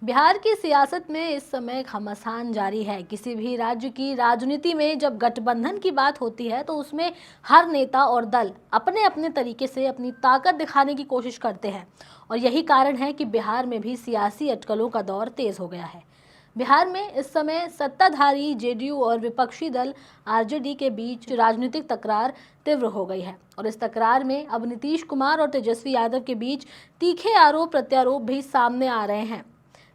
बिहार की सियासत में इस समय घमासान जारी है। किसी भी राज्य की राजनीति में जब गठबंधन की बात होती है तो उसमें हर नेता और दल अपने अपने तरीके से अपनी ताकत दिखाने की कोशिश करते हैं और यही कारण है कि बिहार में भी सियासी अटकलों का दौर तेज हो गया है। बिहार में इस समय सत्ताधारी जेडीयू और विपक्षी दल आरजेडी के बीच राजनीतिक तकरार तीव्र हो गई है और इस तकरार में अब नीतीश कुमार और तेजस्वी यादव के बीच तीखे आरोप प्रत्यारोप भी सामने आ रहे हैं।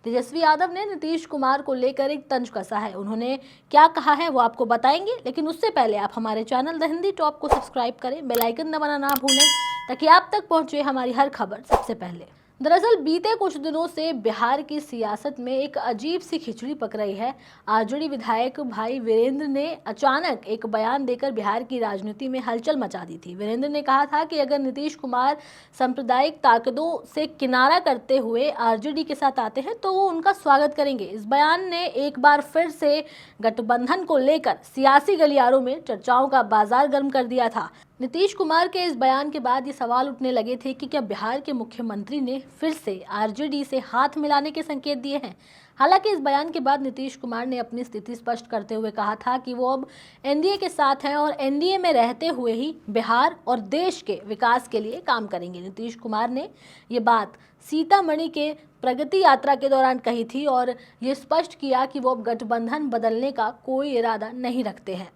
तेजस्वी यादव ने नीतीश कुमार को लेकर एक तंज कसा है। उन्होंने क्या कहा है वो आपको बताएंगे, लेकिन उससे पहले आप हमारे चैनल द हिंदी टॉप को सब्सक्राइब करें, बेल आइकन दबाना ना भूलें ताकि आप तक पहुंचे हमारी हर खबर सबसे पहले। दरअसल बीते कुछ दिनों से बिहार की सियासत में एक अजीब सी खिचड़ी पक रही है। आरजेडी विधायक भाई वीरेंद्र ने अचानक एक बयान देकर बिहार की राजनीति में हलचल मचा दी थी। वीरेंद्र ने कहा था कि अगर नीतीश कुमार सांप्रदायिक ताकतों से किनारा करते हुए आरजेडी के साथ आते हैं तो वो उनका स्वागत करेंगे। इस बयान ने एक बार फिर से गठबंधन को लेकर सियासी गलियारों में चर्चाओं का बाजार गर्म कर दिया था। नीतीश कुमार के इस बयान के बाद ये सवाल उठने लगे थे कि क्या बिहार के मुख्यमंत्री ने फिर से आरजेडी से हाथ मिलाने के संकेत दिए हैं। हालांकि इस बयान के बाद नीतीश कुमार ने अपनी स्थिति स्पष्ट करते हुए कहा था कि वो अब एनडीए के साथ हैं और एनडीए में रहते हुए ही बिहार और देश के विकास के लिए काम करेंगे। नीतीश कुमार ने ये बात सीतामढ़ी के प्रगति यात्रा के दौरान कही थी और ये स्पष्ट किया कि वो अब गठबंधन बदलने का कोई इरादा नहीं रखते हैं।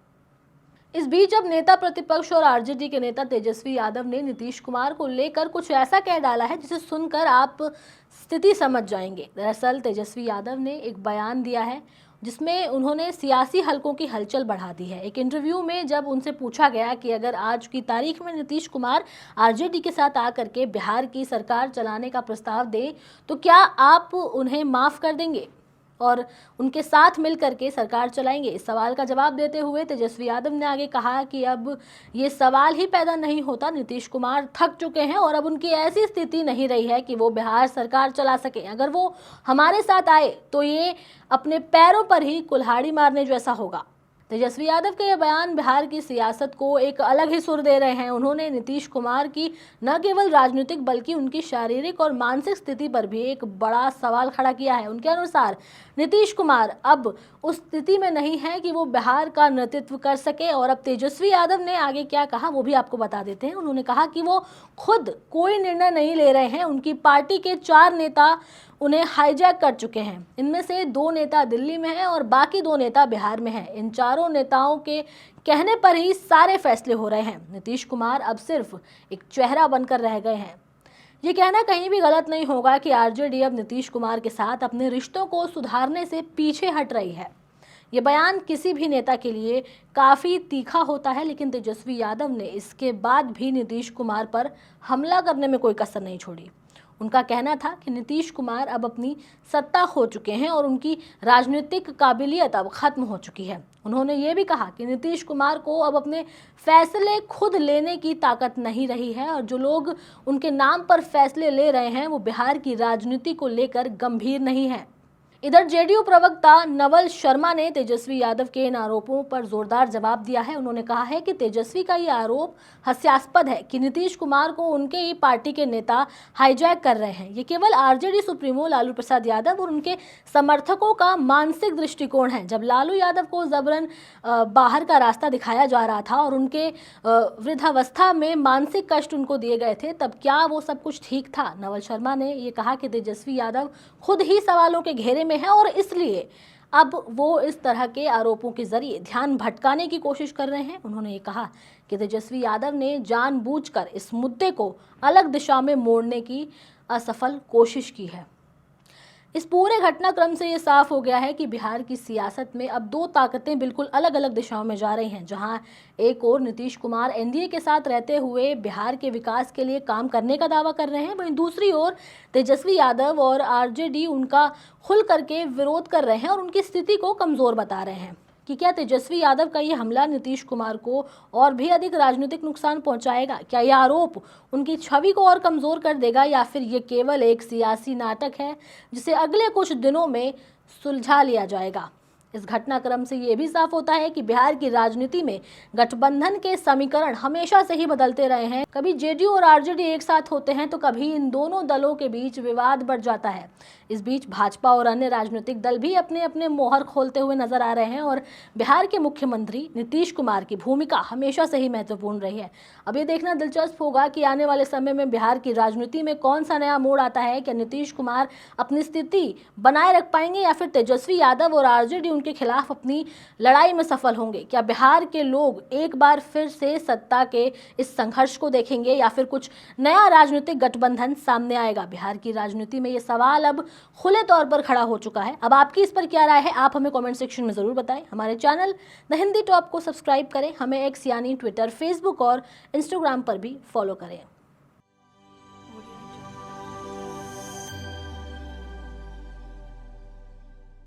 इस बीच अब नेता प्रतिपक्ष और आरजेडी के नेता तेजस्वी यादव ने नीतीश कुमार को लेकर कुछ ऐसा कह डाला है जिसे सुनकर आप स्थिति समझ जाएंगे। दरअसल तेजस्वी यादव ने एक बयान दिया है जिसमें उन्होंने सियासी हलकों की हलचल बढ़ा दी है। एक इंटरव्यू में जब उनसे पूछा गया कि अगर आज की तारीख में नीतीश कुमार आरजेडी के साथ आकर के बिहार की सरकार चलाने का प्रस्ताव दें तो क्या आप उन्हें माफ़ कर देंगे और उनके साथ मिल करके सरकार चलाएंगे। इस सवाल का जवाब देते हुए तेजस्वी यादव ने आगे कहा कि अब ये सवाल ही पैदा नहीं होता। नीतीश कुमार थक चुके हैं और अब उनकी ऐसी स्थिति नहीं रही है कि वो बिहार सरकार चला सके। अगर वो हमारे साथ आए तो ये अपने पैरों पर ही कुल्हाड़ी मारने जैसा होगा। तेजस्वी यादव के ये बयान बिहार की सियासत को एक अलग ही सुर दे रहे हैं। उन्होंने नीतीश कुमार की न केवल राजनीतिक बल्कि उनकी शारीरिक और मानसिक स्थिति पर भी एक बड़ा सवाल खड़ा किया है। उनके अनुसार नीतीश कुमार अब उस स्थिति में नहीं है कि वो बिहार का नेतृत्व कर सके। और अब तेजस्वी यादव ने आगे क्या कहा वो भी आपको बता देते हैं। उन्होंने कहा कि वो खुद कोई निर्णय नहीं ले रहे हैं। उनकी पार्टी के 4 नेता उन्हें हाईजैक कर चुके हैं। इनमें से 2 नेता दिल्ली में हैं और बाकी 2 नेता बिहार में हैं। इन चारों नेताओं के कहने पर ही सारे फैसले हो रहे हैं। नीतीश कुमार अब सिर्फ एक चेहरा बनकर रह गए हैं। ये कहना कहीं भी गलत नहीं होगा कि आरजेडी अब नीतीश कुमार के साथ अपने रिश्तों को सुधारने से पीछे हट रही है। ये बयान किसी भी नेता के लिए काफ़ी तीखा होता है, लेकिन तेजस्वी यादव ने इसके बाद भी नीतीश कुमार पर हमला करने में कोई कसर नहीं छोड़ी। उनका कहना था कि नीतीश कुमार अब अपनी सत्ता खो चुके हैं और उनकी राजनीतिक काबिलियत अब खत्म हो चुकी है। उन्होंने ये भी कहा कि नीतीश कुमार को अब अपने फैसले खुद लेने की ताकत नहीं रही है और जो लोग उनके नाम पर फैसले ले रहे हैं वो बिहार की राजनीति को लेकर गंभीर नहीं है। इधर जेडीयू प्रवक्ता नवल शर्मा ने तेजस्वी यादव के इन आरोपों पर जोरदार जवाब दिया है। उन्होंने कहा है कि तेजस्वी का ये आरोप हास्यास्पद है कि नीतीश कुमार को उनके ही पार्टी के नेता हाईजैक कर रहे हैं। ये केवल आरजेडी सुप्रीमो लालू प्रसाद यादव और उनके समर्थकों का मानसिक दृष्टिकोण है। जब लालू यादव को जबरन बाहर का रास्ता दिखाया जा रहा था और उनके वृद्धावस्था में मानसिक कष्ट उनको दिए गए थे, तब क्या वो सब कुछ ठीक था? नवल शर्मा ने ये कहा कि तेजस्वी यादव खुद ही सवालों के घेरे में है और इसलिए अब वो इस तरह के आरोपों के जरिए ध्यान भटकाने की कोशिश कर रहे हैं। उन्होंने ये कहा कि तेजस्वी यादव ने जानबूझकर इस मुद्दे को अलग दिशा में मोड़ने की असफल कोशिश की है। इस पूरे घटनाक्रम से ये साफ हो गया है कि बिहार की सियासत में अब 2 ताकतें बिल्कुल अलग अलग दिशाओं में जा रही हैं। जहां एक ओर नीतीश कुमार एनडीए के साथ रहते हुए बिहार के विकास के लिए काम करने का दावा कर रहे हैं, वहीं दूसरी ओर तेजस्वी यादव और आरजेडी उनका खुल करके विरोध कर रहे हैं और उनकी स्थिति को कमज़ोर बता रहे हैं कि क्या तेजस्वी यादव का ये हमला नीतीश कुमार को और भी अधिक राजनीतिक नुकसान पहुंचाएगा? क्या यह आरोप उनकी छवि को और कमज़ोर कर देगा या फिर ये केवल एक सियासी नाटक है जिसे अगले कुछ दिनों में सुलझा लिया जाएगा? इस घटनाक्रम से ये भी साफ होता है कि बिहार की राजनीति में गठबंधन के समीकरण हमेशा से ही बदलते रहे हैं। कभी जेडीयू और आरजेडी एक साथ होते हैं तो कभी इन दोनों दलों के बीच विवाद बढ़ जाता है। इस बीच भाजपा और अन्य राजनीतिक दल भी अपने अपने मोहर खोलते हुए नजर आ रहे हैं और बिहार के मुख्यमंत्री नीतीश कुमार की भूमिका हमेशा से ही महत्वपूर्ण रही है। अब ये देखना दिलचस्प होगा कि आने वाले समय में बिहार की राजनीति में कौन सा नया मोड़ आता है। क्या नीतीश कुमार अपनी स्थिति बनाए रख पाएंगे या फिर तेजस्वी यादव और आरजेडी उनके खिलाफ अपनी लड़ाई में सफल होंगे? क्या बिहार के लोग एक बार फिर से सत्ता के इस संघर्ष को देखेंगे या फिर कुछ नया राजनीतिक गठबंधन सामने आएगा? बिहार की राजनीति में ये सवाल अब खुले तौर पर खड़ा हो चुका है। अब आपकी इस पर क्या राय है, आप हमें कमेंट सेक्शन में जरूर बताएं। हमारे चैनल द हिंदी टॉप को सब्सक्राइब करें, हमें एक्स यानी ट्विटर, फेसबुक और इंस्टाग्राम पर भी फॉलो करें।